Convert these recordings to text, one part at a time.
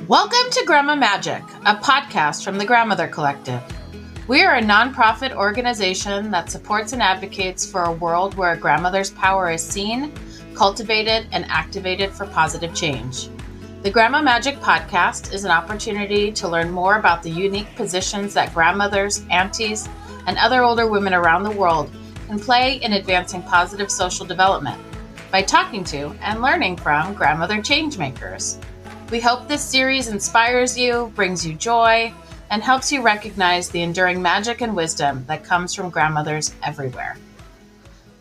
Welcome to Grandma Magic, a podcast from the Grandmother Collective. We are a nonprofit organization that supports and advocates for a world where a grandmother's power is seen, cultivated, and activated for positive change. The Grandma Magic podcast is an opportunity to learn more about the unique positions that grandmothers, aunties, and other older women around the world can play in advancing positive social development by talking to and learning from grandmother changemakers. We hope this series inspires you, brings you joy, and helps you recognize the enduring magic and wisdom that comes from grandmothers everywhere.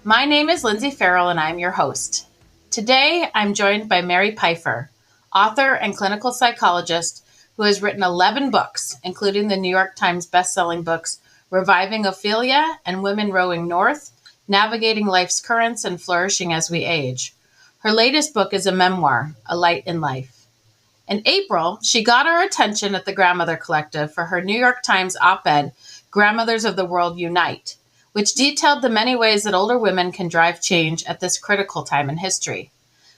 My name is Lindsay Farrell, and I'm your host. Today, I'm joined by Mary Pipher, author and clinical psychologist who has written 11 books, including the New York Times bestselling books Reviving Ophelia and Women Rowing North, Navigating Life's Currents and Flourishing as We Age. Her latest book is a memoir, A Light in Life. In April, she got our attention at the Grandmother Collective for her New York Times op-ed, Grandmothers of the World Unite, which detailed the many ways that older women can drive change at this critical time in history.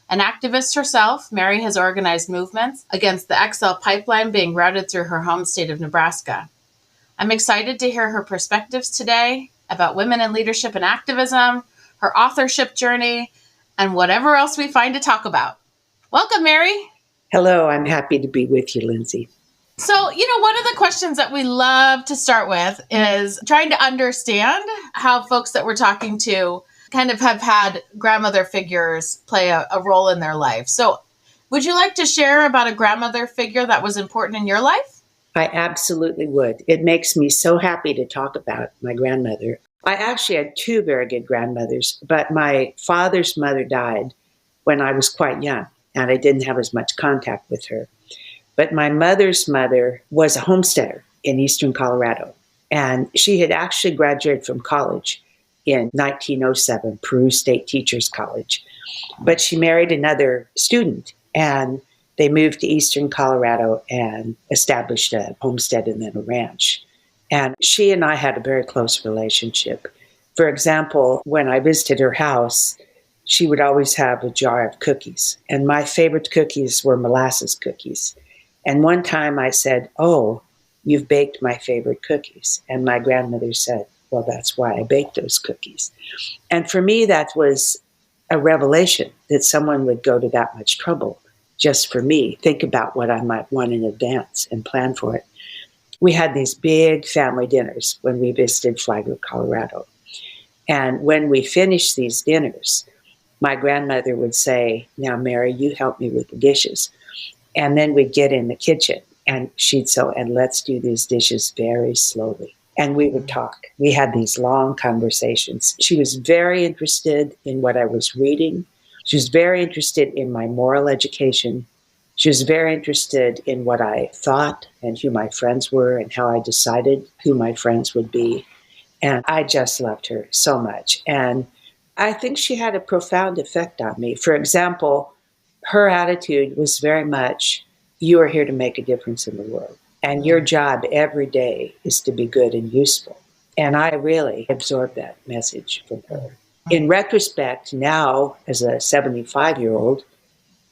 An activist herself, Mary has organized movements against the XL pipeline being routed through her home state of Nebraska. I'm excited to hear her perspectives today about women in leadership and activism, her authorship journey, and whatever else we find to talk about. Welcome, Mary. Hello, I'm happy to be with you, Lindsay. So, one of the questions that we love to start with is trying to understand how folks that we're talking to kind of have had grandmother figures play a role in their life. So, would you like to share about a grandmother figure that was important in your life? I absolutely would. It makes me so happy to talk about my grandmother. I actually had two very good grandmothers, but my father's mother died when I was quite young, and I didn't have as much contact with her. But my mother's mother was a homesteader in eastern Colorado, and she had actually graduated from college in 1907, Peru State Teachers College. But she married another student, and they moved to eastern Colorado and established a homestead and then a ranch. And she and I had a very close relationship. For example, when I visited her house, she would always have a jar of cookies. And my favorite cookies were molasses cookies. And one time I said, "Oh, you've baked my favorite cookies." And my grandmother said, "Well, that's why I baked those cookies." And for me, that was a revelation that someone would go to that much trouble just for me. Think about what I might want in advance and plan for it. We had these big family dinners when we visited Flagler, Colorado. And when we finished these dinners, my grandmother would say, "Now, Mary, you help me with the dishes." And then we'd get in the kitchen and she'd say, "And let's do these dishes very slowly." And we would talk. We had these long conversations. She was very interested in what I was reading. She was very interested in my moral education. She was very interested in what I thought and who my friends were and how I decided who my friends would be. And I just loved her so much. And I think she had a profound effect on me. For example, her attitude was very much, you are here to make a difference in the world. And your job every day is to be good and useful. And I really absorbed that message from her. In retrospect, now as a 75-year-old,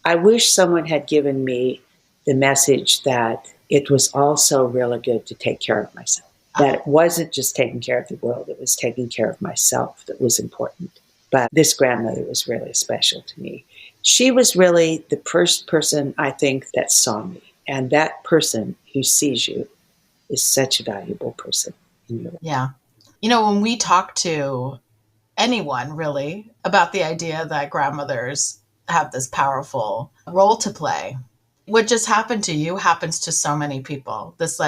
I wish someone had given me the message that it was also really good to take care of myself. That it wasn't just taking care of the world, it was taking care of myself that was important. But this grandmother was really special to me. She was really the first person, I think, that saw me. And that person who sees you is such a valuable person in your life. Yeah. When we talk to anyone, really, about the idea that grandmothers have this powerful role to play, what just happened to you happens to so many people. This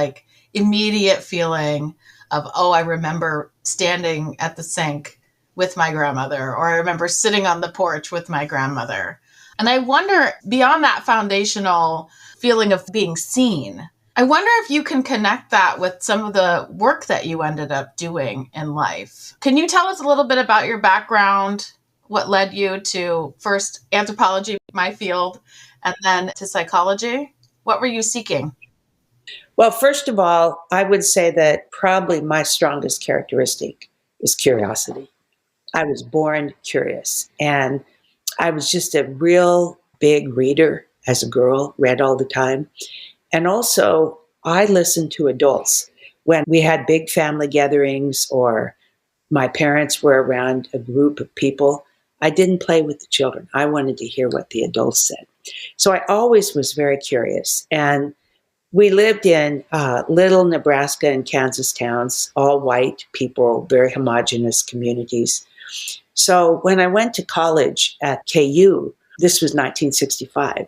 immediate feeling of, oh, I remember standing at the sink with my grandmother, or I remember sitting on the porch with my grandmother. And I wonder, beyond that foundational feeling of being seen, I wonder if you can connect that with some of the work that you ended up doing in life. Can you tell us a little bit about your background, what led you to first anthropology, my field, and then to psychology? What were you seeking? Well, first of all, I would say that probably my strongest characteristic is curiosity. I was born curious, and I was just a real big reader as a girl, read all the time. And also, I listened to adults when we had big family gatherings or my parents were around a group of people. I didn't play with the children. I wanted to hear what the adults said. So I always was very curious. And we lived in little Nebraska and Kansas towns, all white people, very homogenous communities. So when I went to college at KU, this was 1965,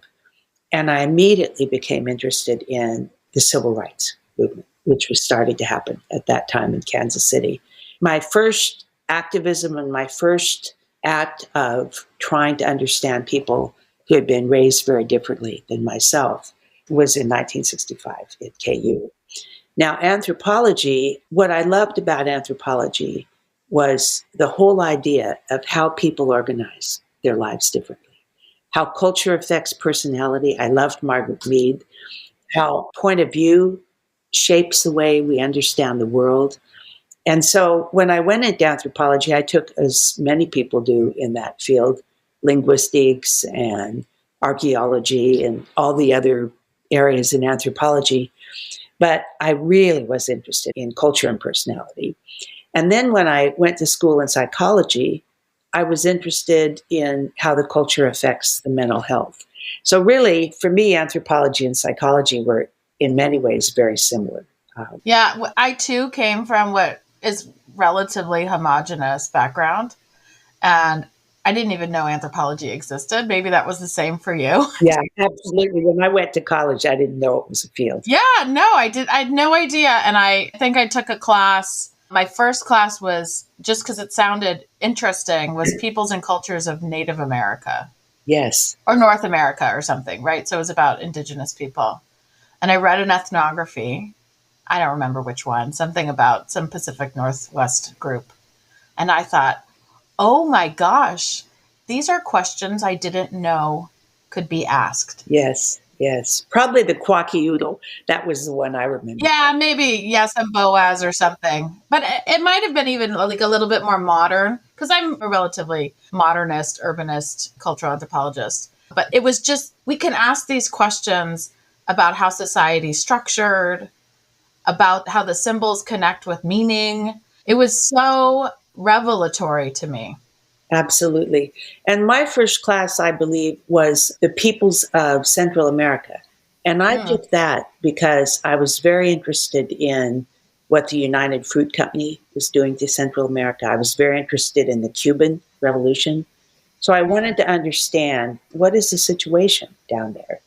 and I immediately became interested in the civil rights movement, which was starting to happen at that time in Kansas City. My first activism and my first act of trying to understand people who had been raised very differently than myself was in 1965 at KU. Now, anthropology, what I loved about anthropology was the whole idea of how people organize their lives differently, how culture affects personality. I loved Margaret Mead, how point of view shapes the way we understand the world. And so when I went into anthropology, I took, as many people do in that field, linguistics and archaeology and all the other areas in anthropology. But I really was interested in culture and personality. And then when I went to school in psychology, I was interested in how the culture affects the mental health. So really, for me, anthropology and psychology were in many ways very similar. Yeah, I too came from what is relatively homogenous background, and I didn't even know anthropology existed. Maybe that was the same for you. Yeah, absolutely. When I went to college, I didn't know it was a field. Yeah, no, I did. I had no idea. And I think I took a class. My first class was, just because it sounded interesting, was Peoples and Cultures of Native America. Yes. Or North America or something, right? So it was about indigenous people. And I read an ethnography. I don't remember which one, something about some Pacific Northwest group. And I thought, oh my gosh, these are questions I didn't know could be asked. Yes, yes. Probably the Quakiudel. That was the one I remember. Yeah, maybe, yes, and Boaz or something. But it might have been even like a little bit more modern, because I'm a relatively modernist, urbanist, cultural anthropologist. But it was just, we can ask these questions about how society's structured, about how the symbols connect with meaning. It was so revelatory to me. Absolutely. And my first class, I believe, was the peoples of Central America. And I took that because I was very interested in what the United Fruit Company was doing to Central America. I was very interested in the Cuban Revolution. So I wanted to understand, what is the situation down there?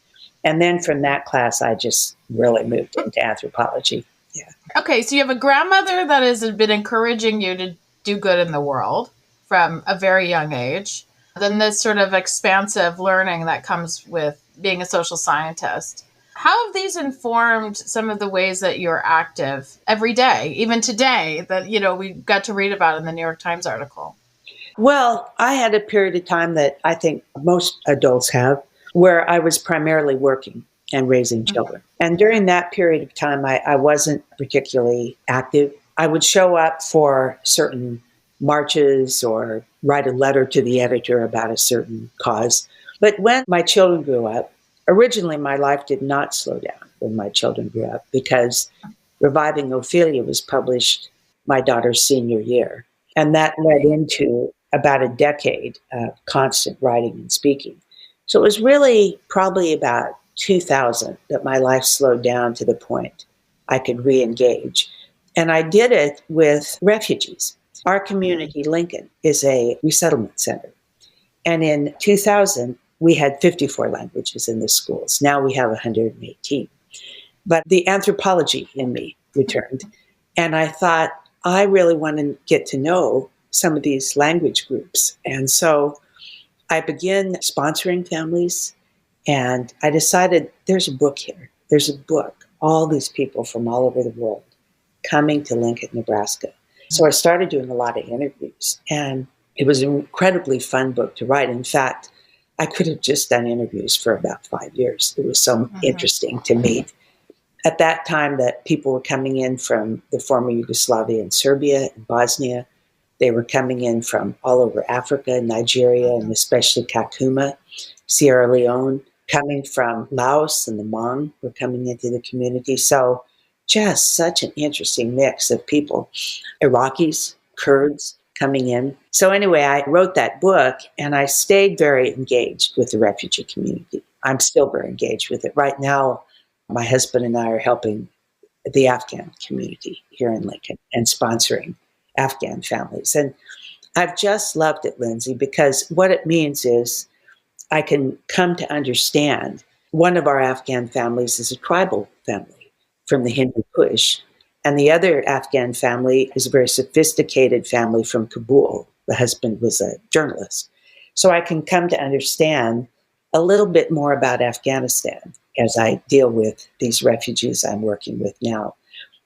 And then from that class, I just really moved into anthropology. Yeah. Okay, so you have a grandmother that has been encouraging you to do good in the world from a very young age. Then this sort of expansive learning that comes with being a social scientist. How have these informed some of the ways that you're active every day, even today, that, you know, we got to read about in the New York Times article? Well, I had a period of time that I think most adults have, where I was primarily working and raising children. And during that period of time, I wasn't particularly active. I would show up for certain marches or write a letter to the editor about a certain cause. But when my children grew up, originally my life did not slow down when my children grew up, because Reviving Ophelia was published my daughter's senior year. And that led into about a decade of constant writing and speaking. So it was really probably about 2000 that my life slowed down to the point I could re-engage. And I did it with refugees. Our community, Lincoln, is a resettlement center. And in 2000, we had 54 languages in the schools. Now we have 118. But the anthropology in me returned. And I thought, I really want to get to know some of these language groups. And so I began sponsoring families, and I decided there's a book here. There's a book. All these people from all over the world coming to Lincoln, Nebraska. So I started doing a lot of interviews, and it was an incredibly fun book to write. In fact, I could have just done interviews for about 5 years. It was so interesting to meet. At that time that people were coming in from the former Yugoslavia and Serbia and Bosnia, They were coming in from all over Africa, Nigeria, and especially Kakuma, Sierra Leone, coming from Laos, and the Hmong were coming into the community. So just such an interesting mix of people. Iraqis, Kurds coming in. So anyway, I wrote that book, and I stayed very engaged with the refugee community. I'm still very engaged with it. Right now, my husband and I are helping the Afghan community here in Lincoln and sponsoring Afghan families. And I've just loved it, Lindsay, because what it means is I can come to understand one of our Afghan families is a tribal family from the Hindu Kush, and the other Afghan family is a very sophisticated family from Kabul. The husband was a journalist. So I can come to understand a little bit more about Afghanistan as I deal with these refugees I'm working with now.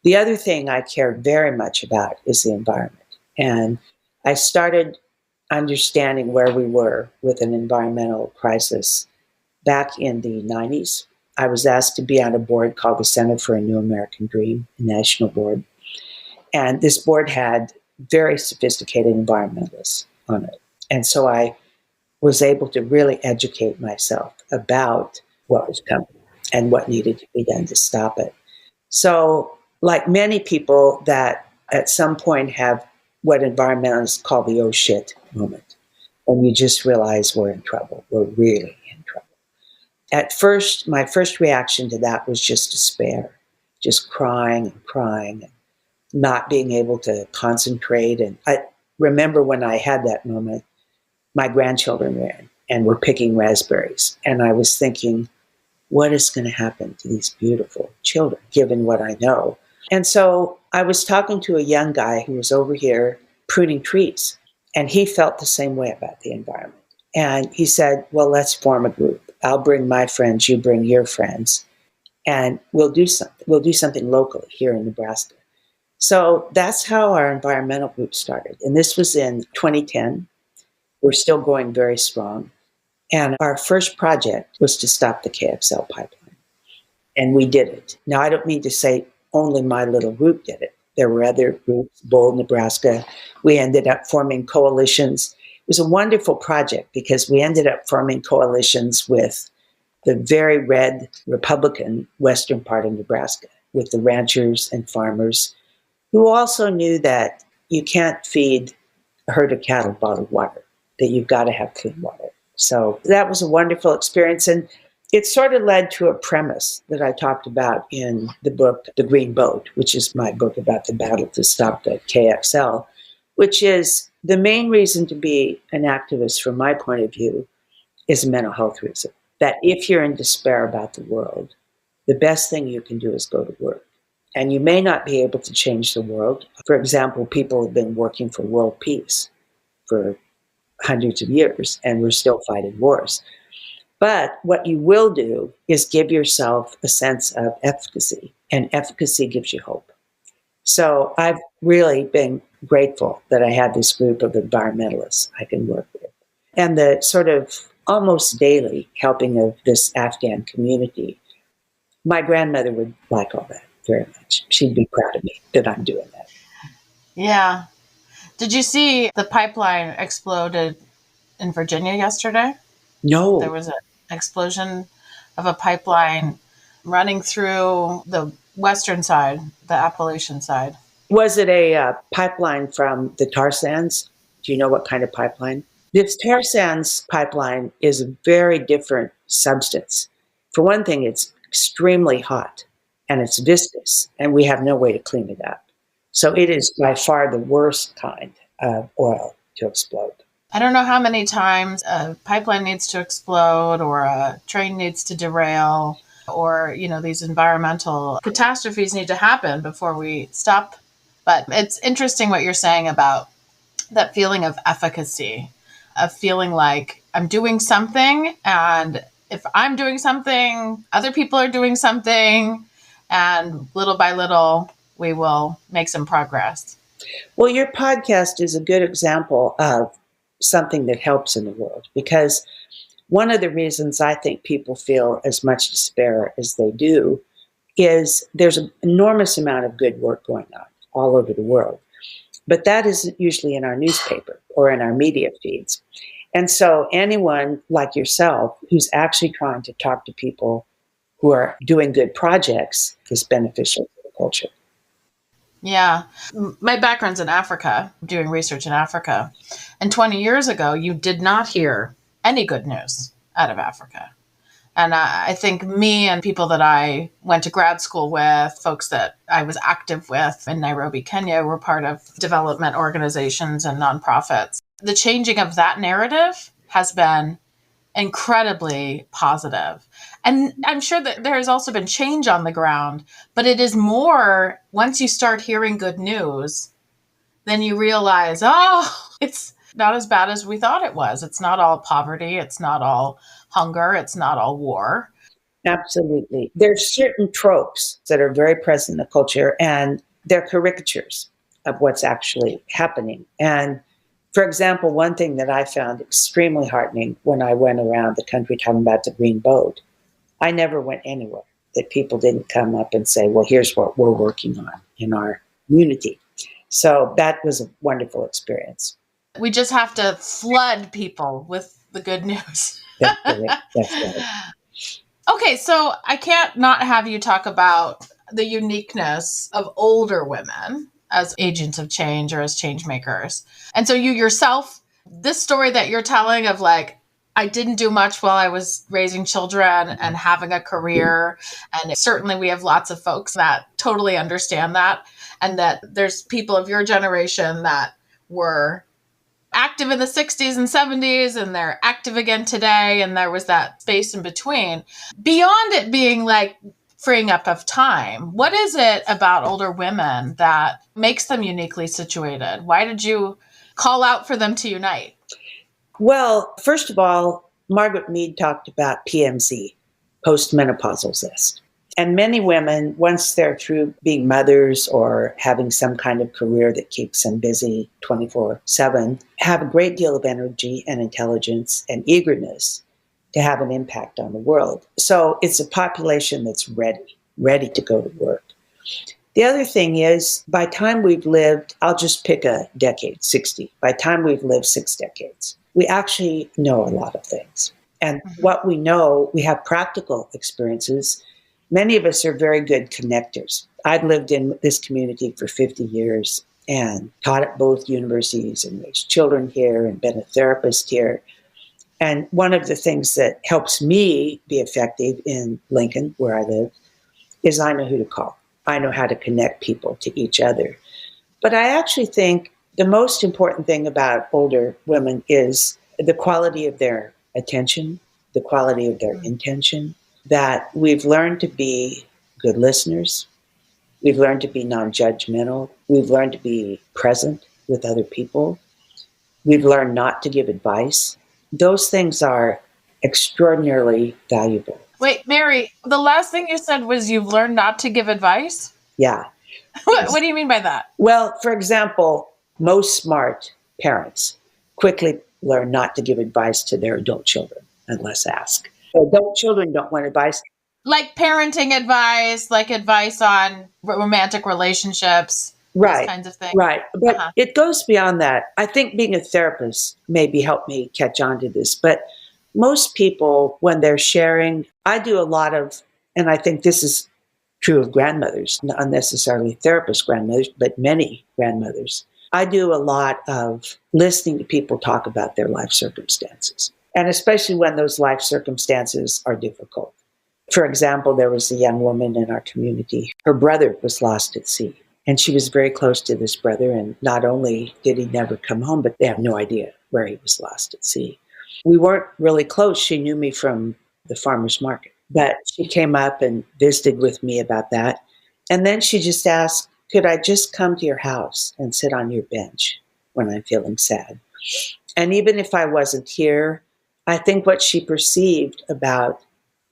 The other thing I care very much about is the environment. And I started understanding where we were with an environmental crisis back in the 90s. I was asked to be on a board called the Center for a New American Dream, a national board. And this board had very sophisticated environmentalists on it. And so I was able to really educate myself about what was coming and what needed to be done to stop it. So, like many people that at some point have what environmentalists call the oh shit moment, when you just realize we're in trouble, we're really in trouble. At first, my first reaction to that was just despair, just crying and crying, and not being able to concentrate. And I remember when I had that moment, my grandchildren ran and were picking raspberries. And I was thinking, what is going to happen to these beautiful children, given what I know? And so I was talking to a young guy who was over here pruning trees, and he felt the same way about the environment. And he said, well, let's form a group. I'll bring my friends, you bring your friends, and we'll do something. We'll do something locally here in Nebraska. So that's how our environmental group started. And this was in 2010. We're still going very strong. And our first project was to stop the KXL pipeline. And we did it. Now, I don't mean to say only my little group did it. There were other groups, Bold, Nebraska. We ended up forming coalitions. It was a wonderful project because we ended up forming coalitions with the very red Republican western part of Nebraska, with the ranchers and farmers who also knew that you can't feed a herd of cattle bottled water, that you've got to have clean water. So that was a wonderful experience. And it sort of led to a premise that I talked about in the book, The Green Boat, which is my book about the battle to stop the KXL, which is the main reason to be an activist from my point of view is a mental health reason. That if you're in despair about the world, the best thing you can do is go to work. And you may not be able to change the world. For example, people have been working for world peace for hundreds of years, and we're still fighting wars. But what you will do is give yourself a sense of efficacy, and efficacy gives you hope. So I've really been grateful that I had this group of environmentalists I can work with. And the sort of almost daily helping of this Afghan community. My grandmother would like all that very much. She'd be proud of me that I'm doing that. Yeah. Did you see the pipeline exploded in Virginia yesterday? No. There was an explosion of a pipeline running through the western side, the Appalachian side. Was it a pipeline from the tar sands? Do you know what kind of pipeline? This tar sands pipeline is a very different substance. For one thing, it's extremely hot and it's viscous, and we have no way to clean it up. So it is by far the worst kind of oil to explode. I don't know how many times a pipeline needs to explode or a train needs to derail or, these environmental catastrophes need to happen before we stop. But it's interesting what you're saying about that feeling of efficacy, of feeling like I'm doing something, and if I'm doing something, other people are doing something, and little by little, we will make some progress. Well, your podcast is a good example of something that helps in the world, because one of the reasons I think people feel as much despair as they do is there's an enormous amount of good work going on all over the world. But that isn't usually in our newspaper or in our media feeds. And so anyone like yourself who's actually trying to talk to people who are doing good projects is beneficial to the culture. Yeah. My background's in Africa, doing research in Africa. And 20 years ago, you did not hear any good news out of Africa. And I think me and people that I went to grad school with, folks that I was active with in Nairobi, Kenya, were part of development organizations and nonprofits. The changing of that narrative has been incredibly positive. And I'm sure that there has also been change on the ground, but it is more once you start hearing good news, then you realize, oh, it's not as bad as we thought it was. It's not all poverty. It's not all hunger. It's not all war. Absolutely. There's certain tropes that are very present in the culture, and they're caricatures of what's actually happening. And for example, one thing that I found extremely heartening when I went around the country talking about the green boat, I never went anywhere that people didn't come up and say, well, here's what we're working on in our community. So that was a wonderful experience. We just have to flood people with the good news. That's right. That's right. Okay, so I can't not have you talk about the uniqueness of older women as agents of change or as change makers. And so you yourself, this story that you're telling of like, I didn't do much while I was raising children and having a career. And certainly we have lots of folks that totally understand that. And that there's people of your generation that were active in the 60s and 70s and they're active again today. And there was that space in between. Beyond it being like freeing up of time, what is it about older women that makes them uniquely situated? Why did you call out for them to unite? Well, first of all, Margaret Mead talked about PMZ, postmenopausal zest. And many women, once they're through being mothers or having some kind of career that keeps them busy 24/7, have a great deal of energy and intelligence and eagerness to have an impact on the world. So it's a population that's ready to go to work. The other thing is, by the time we've lived, I'll just pick a decade, 60. By the time we've lived 6 decades, we actually know a lot of things. And what we know, we have practical experiences. Many of us are very good connectors. I've lived in this community for 50 years and taught at both universities and raised children here and been a therapist here. And one of the things that helps me be effective in Lincoln, where I live, is I know who to call. I know how to connect people to each other. But I actually think the most important thing about older women is the quality of their attention, the quality of their intention, that we've learned to be good listeners. We've learned to be non-judgmental. We've learned to be present with other people. We've learned not to give advice. Those things are extraordinarily valuable. Wait, Mary, the last thing you said was you've learned not to give advice? Yeah. What do you mean by that? Well, for example, most smart parents quickly learn not to give advice to their adult children unless asked. Adult children don't want advice. Like parenting advice, like advice on romantic relationships, right, those kinds of things. Right. But it goes beyond that. I think being a therapist maybe helped me catch on to this. But most people, when they're sharing, I do a lot of, and I think this is true of grandmothers, not necessarily therapist grandmothers, but many grandmothers. I do a lot of listening to people talk about their life circumstances, and especially when those life circumstances are difficult. For example, there was a young woman in our community. Her brother was lost at sea, and she was very close to this brother, and not only did he never come home, but they have no idea where he was lost at sea. We weren't really close. She knew me from the farmer's market, but she came up and visited with me about that. And then she just asked, could I just come to your house and sit on your bench when I'm feeling sad? And even if I wasn't here, I think what she perceived about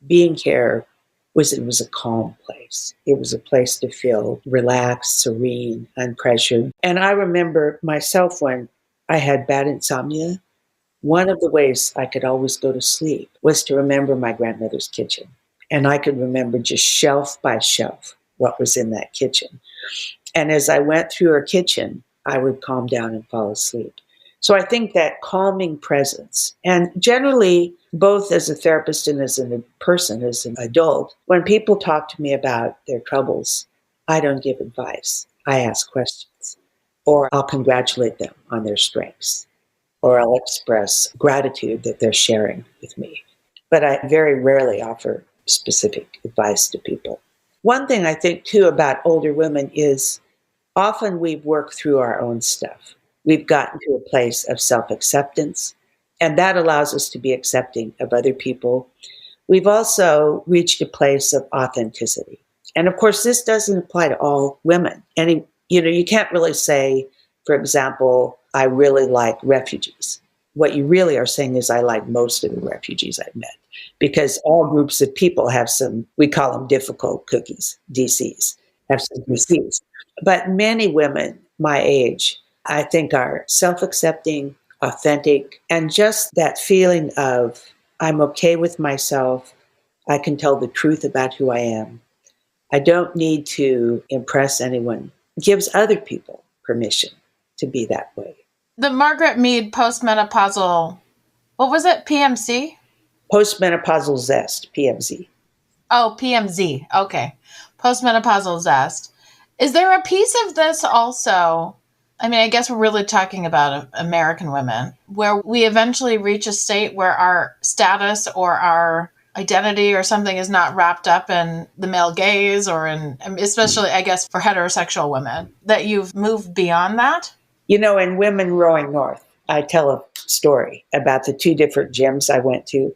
being here was it was a calm place. It was a place to feel relaxed, serene, unpressured. And I remember myself when I had bad insomnia, one of the ways I could always go to sleep was to remember my grandmother's kitchen. And I could remember just shelf by shelf what was in that kitchen. And as I went through her kitchen, I would calm down and fall asleep. So I think that calming presence, and generally, both as a therapist and as a person, as an adult, when people talk to me about their troubles, I don't give advice. I ask questions, or I'll congratulate them on their strengths, or I'll express gratitude that they're sharing with me. But I very rarely offer specific advice to people. One thing I think, too, about older women is often we've worked through our own stuff. We've gotten to a place of self-acceptance, and that allows us to be accepting of other people. We've also reached a place of authenticity. And of course, this doesn't apply to all women. You can't really say, for example, I really like refugees. What you really are saying is I like most of the refugees I've met, because all groups of people have some, we call them difficult cookies, DCs, have some DCs. But many women my age, I think, are self-accepting, authentic, and just that feeling of I'm okay with myself. I can tell the truth about who I am. I don't need to impress anyone. Gives other people permission to be that way. The Margaret Mead postmenopausal, what was it? PMC? Postmenopausal zest, PMZ. Oh, PMZ. Okay. Postmenopausal zest. Is there a piece of this also? I mean, I guess we're really talking about American women, where we eventually reach a state where our status or our identity or something is not wrapped up in the male gaze, or especially, I guess, for heterosexual women, that you've moved beyond that? In Women Rowing North, I tell a story about the two different gyms I went to.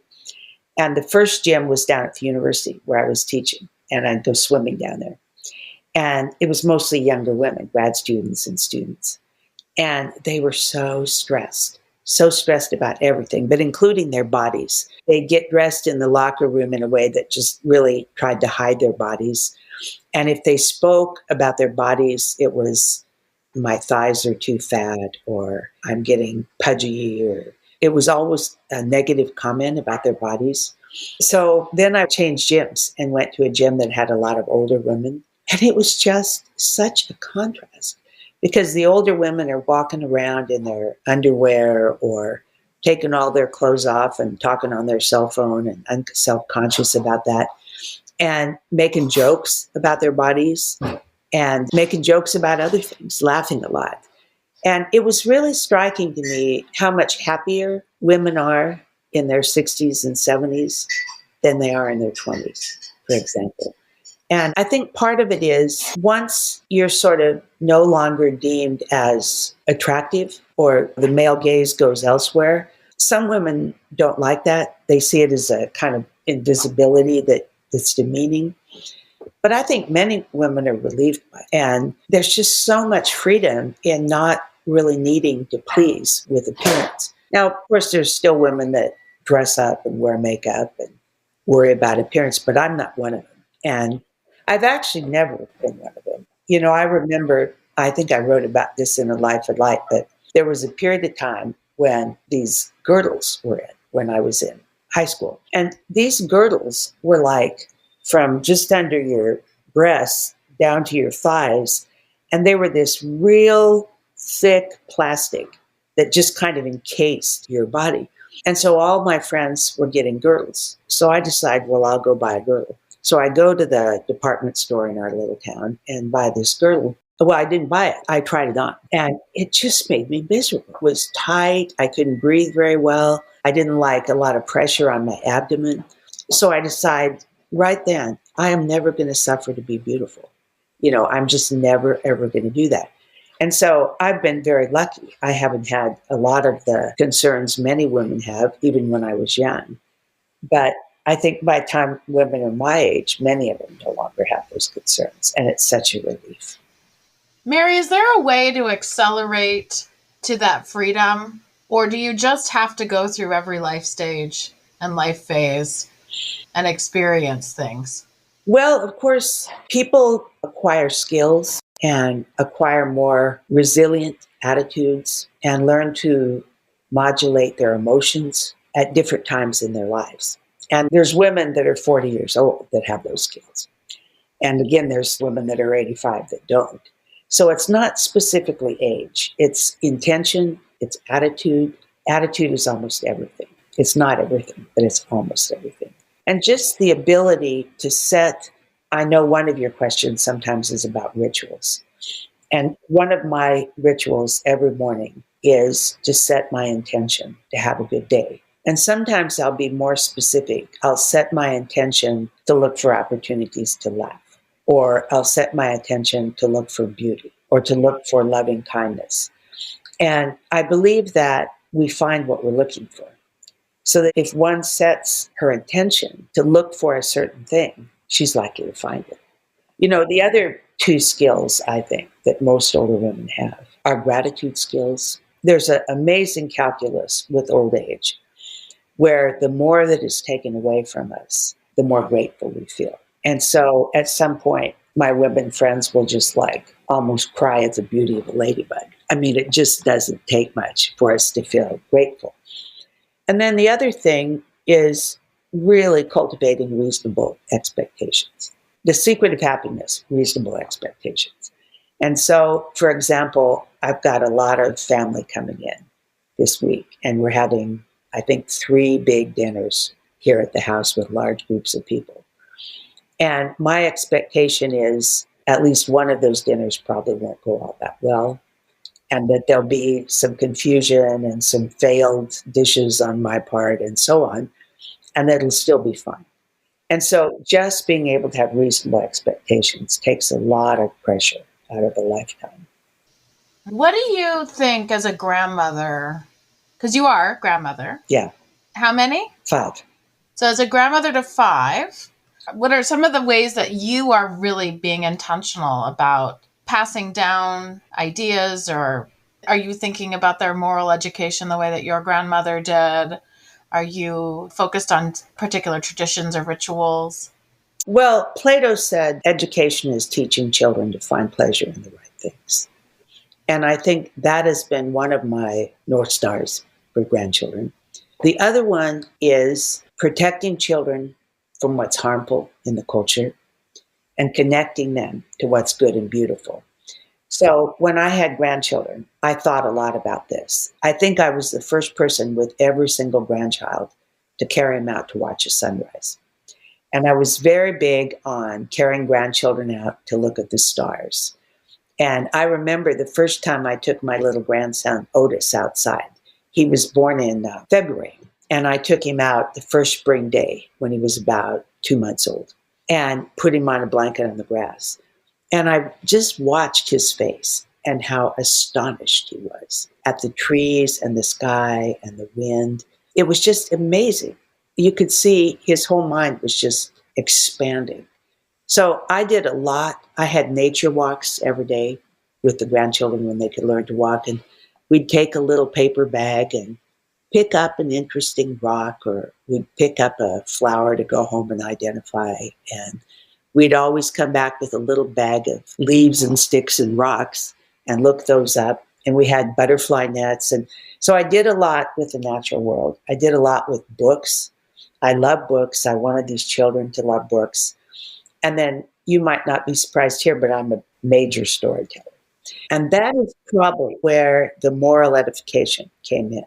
And the first gym was down at the university where I was teaching, and I'd go swimming down there. And it was mostly younger women, grad students and students. And they were so stressed about everything, but including their bodies. They'd get dressed in the locker room in a way that just really tried to hide their bodies. And if they spoke about their bodies, it was, my thighs are too fat, or I'm getting pudgy, or it was always a negative comment about their bodies. So then I changed gyms and went to a gym that had a lot of older women. And it was just such a contrast, because the older women are walking around in their underwear or taking all their clothes off and talking on their cell phone and self-conscious about that, and making jokes about their bodies and making jokes about other things, laughing a lot. And it was really striking to me how much happier women are in their 60s and 70s than they are in their 20s, for example. And I think part of it is, once you're sort of no longer deemed as attractive, or the male gaze goes elsewhere, some women don't like that. They see it as a kind of invisibility that's demeaning. But I think many women are relieved by it. And there's just so much freedom in not really needing to please with appearance. Now, of course, there's still women that dress up and wear makeup and worry about appearance, but I'm not one of them. And I've actually never been one of them. I remember, I think I wrote about this in A Life of Light, but there was a period of time when these girdles were in, when I was in high school. And these girdles were like from just under your breasts down to your thighs. And they were this real thick plastic that just kind of encased your body. And so all my friends were getting girdles. So I decided, well, I'll go buy a girdle. So I go to the department store in our little town and buy this girdle. Well, I didn't buy it. I tried it on. And it just made me miserable. It was tight. I couldn't breathe very well. I didn't like a lot of pressure on my abdomen. So I decided right then, I am never going to suffer to be beautiful. I'm just never, ever going to do that. And so I've been very lucky. I haven't had a lot of the concerns many women have, even when I was young. But I think by the time women are my age, many of them no longer have those concerns. And it's such a relief. Mary, is there a way to accelerate to that freedom? Or do you just have to go through every life stage and life phase and experience things? Well, of course, people acquire skills and acquire more resilient attitudes and learn to modulate their emotions at different times in their lives. And there's women that are 40 years old that have those skills. And again, there's women that are 85 that don't. So it's not specifically age, it's intention, it's attitude. Attitude is almost everything. It's not everything, but it's almost everything. And just the ability to set, I know one of your questions sometimes is about rituals. And one of my rituals every morning is to set my intention to have a good day. And sometimes I'll be more specific. I'll set my intention to look for opportunities to laugh, or I'll set my intention to look for beauty, or to look for loving kindness. And I believe that we find what we're looking for. So that if one sets her intention to look for a certain thing, she's likely to find it. You know, the other two skills I think that most older women have are gratitude skills. There's an amazing calculus with old age where the more that is taken away from us, the more grateful we feel. And so at some point, my women friends will just like almost cry at the beauty of a ladybug. I mean, it just doesn't take much for us to feel grateful. And then the other thing is really cultivating reasonable expectations. The secret of happiness, reasonable expectations. And so, for example, I've got a lot of family coming in this week, and we're having, I think, 3 big dinners here at the house with large groups of people. And my expectation is at least one of those dinners probably won't go all that well, and that there'll be some confusion and some failed dishes on my part and so on, and that it'll still be fun. And so just being able to have reasonable expectations takes a lot of pressure out of a lifetime. What do you think as a grandmother? Because you are a grandmother. Yeah. How many? 5. So as a grandmother to 5, what are some of the ways that you are really being intentional about passing down ideas, or are you thinking about their moral education the way that your grandmother did? Are you focused on particular traditions or rituals? Well, Plato said education is teaching children to find pleasure in the right things. And I think that has been one of my North Stars for grandchildren. The other one is protecting children from what's harmful in the culture and connecting them to what's good and beautiful. So when I had grandchildren, I thought a lot about this. I think I was the first person with every single grandchild to carry them out to watch a sunrise. And I was very big on carrying grandchildren out to look at the stars. And I remember the first time I took my little grandson, Otis, outside. He was born in February, and I took him out the first spring day when he was about 2 months old and put him on a blanket on the grass. And I just watched his face and how astonished he was at the trees and the sky and the wind. It was just amazing. You could see his whole mind was just expanding. So I did a lot. I had nature walks every day with the grandchildren when they could learn to walk. And we'd take a little paper bag and pick up an interesting rock, or we'd pick up a flower to go home and identify. And we'd always come back with a little bag of leaves and sticks and rocks and look those up. And we had butterfly nets. And so I did a lot with the natural world. I did a lot with books. I love books. I wanted these children to love books. And then you might not be surprised here, but I'm a major storyteller. And that is probably where the moral edification came in.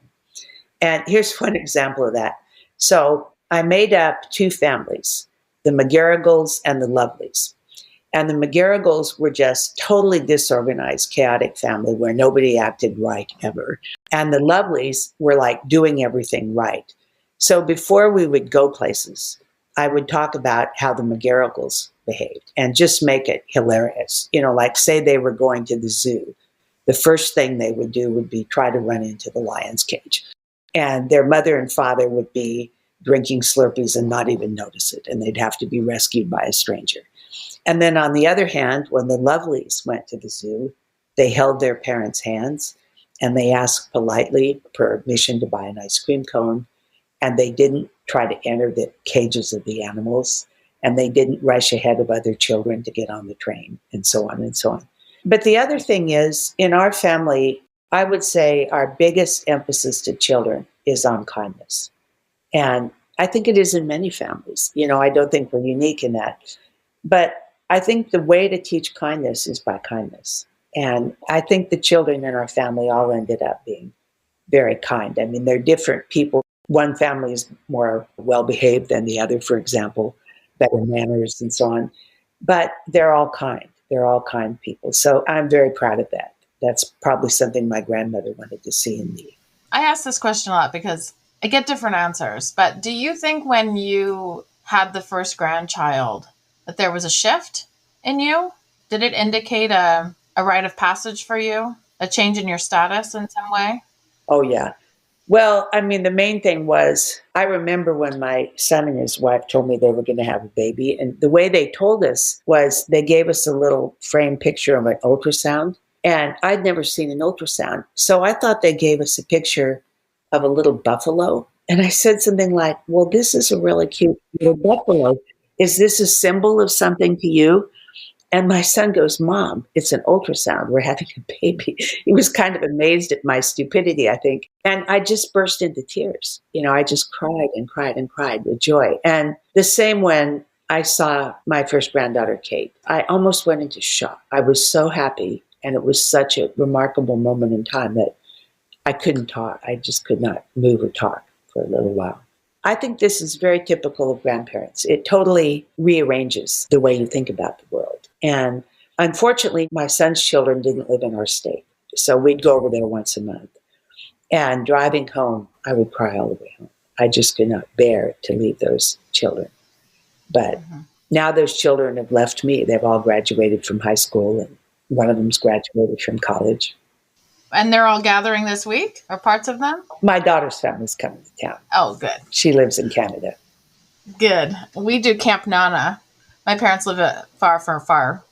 And here's one example of that. So I made up 2 families, the McGarrigles and the Loveleys. And the McGarrigles were just totally disorganized, chaotic family where nobody acted right ever. And the Loveleys were like doing everything right. So before we would go places, I would talk about how the McGarrigles behaved and just make it hilarious. You know, like say they were going to the zoo. The first thing they would do would be try to run into the lion's cage. And their mother and father would be drinking Slurpees and not even notice it. And they'd have to be rescued by a stranger. And then on the other hand, when the Loveleys went to the zoo, they held their parents' hands and they asked politely permission to buy an ice cream cone. And they didn't try to enter the cages of the animals. And they didn't rush ahead of other children to get on the train, and so on and so on. But the other thing is, in our family, I would say our biggest emphasis to children is on kindness. And I think it is in many families. You know, I don't think we're unique in that. But I think the way to teach kindness is by kindness. And I think the children in our family all ended up being very kind. I mean, they're different people. One family is more well behaved than the other, for example, better manners and so on. But they're all kind. They're all kind people. So I'm very proud of that. That's probably something my grandmother wanted to see in me. I ask this question a lot because I get different answers. But do you think when you had the first grandchild that there was a shift in you? Did it indicate a rite of passage for you? A change in your status in some way? Oh, yeah. Well, I mean, the main thing was I remember when my son and his wife told me they were going to have a baby. And the way they told us was they gave us a little frame picture of an ultrasound. And I'd never seen an ultrasound. So I thought they gave us a picture of a little buffalo. And I said something like, well, this is a really cute little buffalo. Is this a symbol of something to you? And my son goes, Mom, it's an ultrasound. We're having a baby. He was kind of amazed at my stupidity, I think. And I just burst into tears. I just cried and cried and cried with joy. And the same when I saw my first granddaughter, Kate. I almost went into shock. I was so happy. And it was such a remarkable moment in time that I couldn't talk. I just could not move or talk for a little while. I think this is very typical of grandparents. It totally rearranges the way you think about the world. And unfortunately, my son's children didn't live in our state. So we'd go over there once a month. And driving home, I would cry all the way home. I just could not bear to leave those children. But now those children have left me. They've all graduated from high school, and one of them's graduated from college. And they're all gathering this week, or parts of them? My daughter's family's coming to town. Oh, good. She lives in Canada. Good. We do Camp Nana. My parents live far,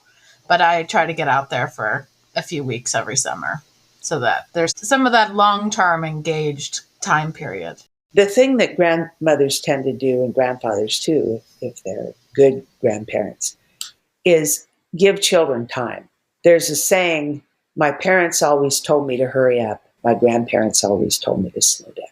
but I try to get out there for a few weeks every summer so that there's some of that long-term engaged time period. The thing that grandmothers tend to do, and grandfathers too, if they're good grandparents, is give children time. There's a saying, my parents always told me to hurry up. My grandparents always told me to slow down.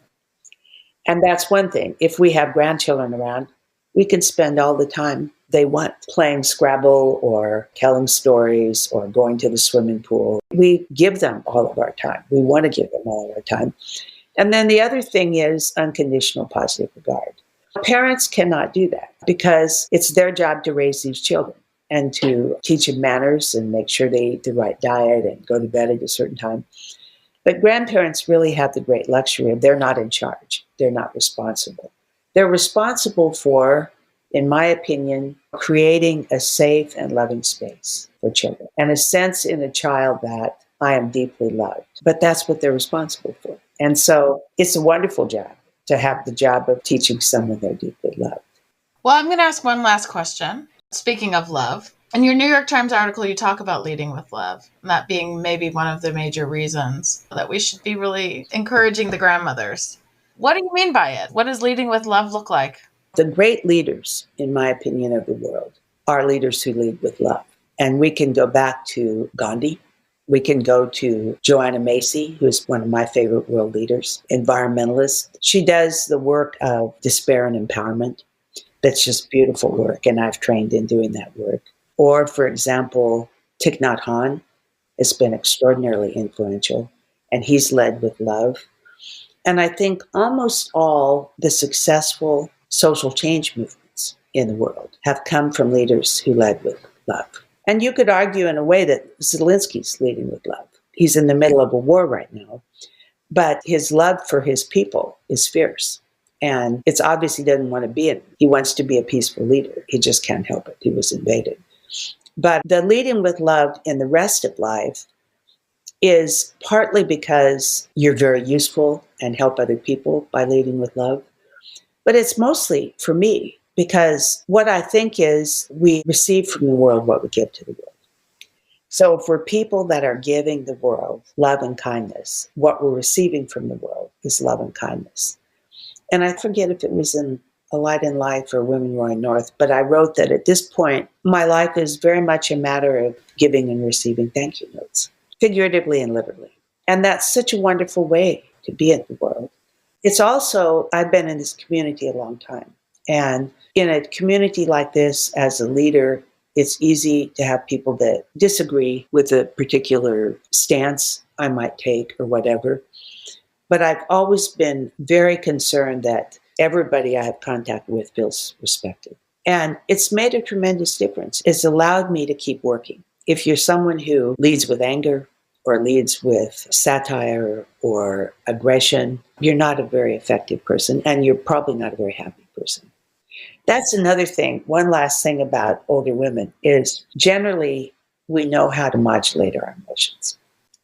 And that's one thing. If we have grandchildren around, we can spend all the time they want playing Scrabble or telling stories or going to the swimming pool. We give them all of our time. We want to give them all of our time. And then the other thing is unconditional positive regard. Parents cannot do that because it's their job to raise these children and to teach them manners and make sure they eat the right diet and go to bed at a certain time. But grandparents really have the great luxury of they're not in charge. They're not responsible. They're responsible for, in my opinion, creating a safe and loving space for children and a sense in a child that I am deeply loved. But that's what they're responsible for. And so it's a wonderful job to have the job of teaching someone they're deeply loved. Well, I'm going to ask one last question. Speaking of love, in your New York Times article, you talk about leading with love, and that being maybe one of the major reasons that we should be really encouraging the grandmothers. What do you mean by it? What does leading with love look like? The great leaders, in my opinion, of the world are leaders who lead with love. And we can go back to Gandhi. We can go to Joanna Macy, who is one of my favorite world leaders, environmentalist. She does the work of despair and empowerment. That's just beautiful work, and I've trained in doing that work. Or, for example, Thich Nhat Hanh has been extraordinarily influential, and he's led with love. And I think almost all the successful social change movements in the world have come from leaders who led with love. And you could argue in a way that Zelensky's leading with love. He's in the middle of a war right now, but his love for his people is fierce. And it's obvious he doesn't want to be it. He wants to be a peaceful leader. He just can't help it. He was invaded. But the leading with love in the rest of life is partly because you're very useful and help other people by leading with love. But it's mostly, for me, because what I think is we receive from the world what we give to the world. So for people that are giving the world love and kindness, what we're receiving from the world is love and kindness. And I forget if it was in A Light in Life or Women Rowing North, but I wrote that at this point, my life is very much a matter of giving and receiving thank you notes, figuratively and literally. And that's such a wonderful way to be in the world. It's also, I've been in this community a long time. And in a community like this, as a leader, It's easy to have people that disagree with a particular stance I might take or whatever. But I've always been very concerned that everybody I have contact with feels respected. And it's made a tremendous difference. It's allowed me to keep working. If you're someone who leads with anger or leads with satire or aggression, you're not a very effective person, and you're probably not a very happy person. That's another thing. One last thing about older women is generally we know how to modulate our emotions.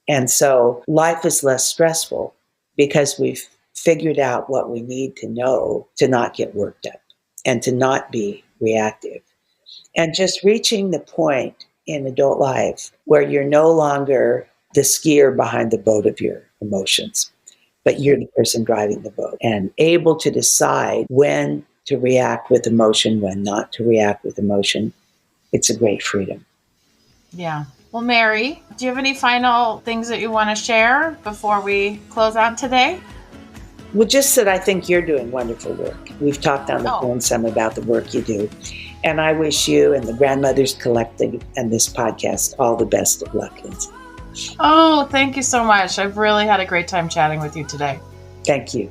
And so life is less stressful because we've figured out what we need to know to not get worked up and to not be reactive. And just reaching the point in adult life where you're no longer the skier behind the boat of your emotions, but you're the person driving the boat and able to decide when to react with emotion, when not to react with emotion. It's a great freedom. Yeah. Well, Mary, do you have any final things that you want to share before we close out today? Well, just that I think you're doing wonderful work. We've talked on the phone some about the work you do. And I wish you and the Grandmothers Collective and this podcast all the best of luck, Lindsay. Oh, thank you so much. I've really had a great time chatting with you today. Thank you.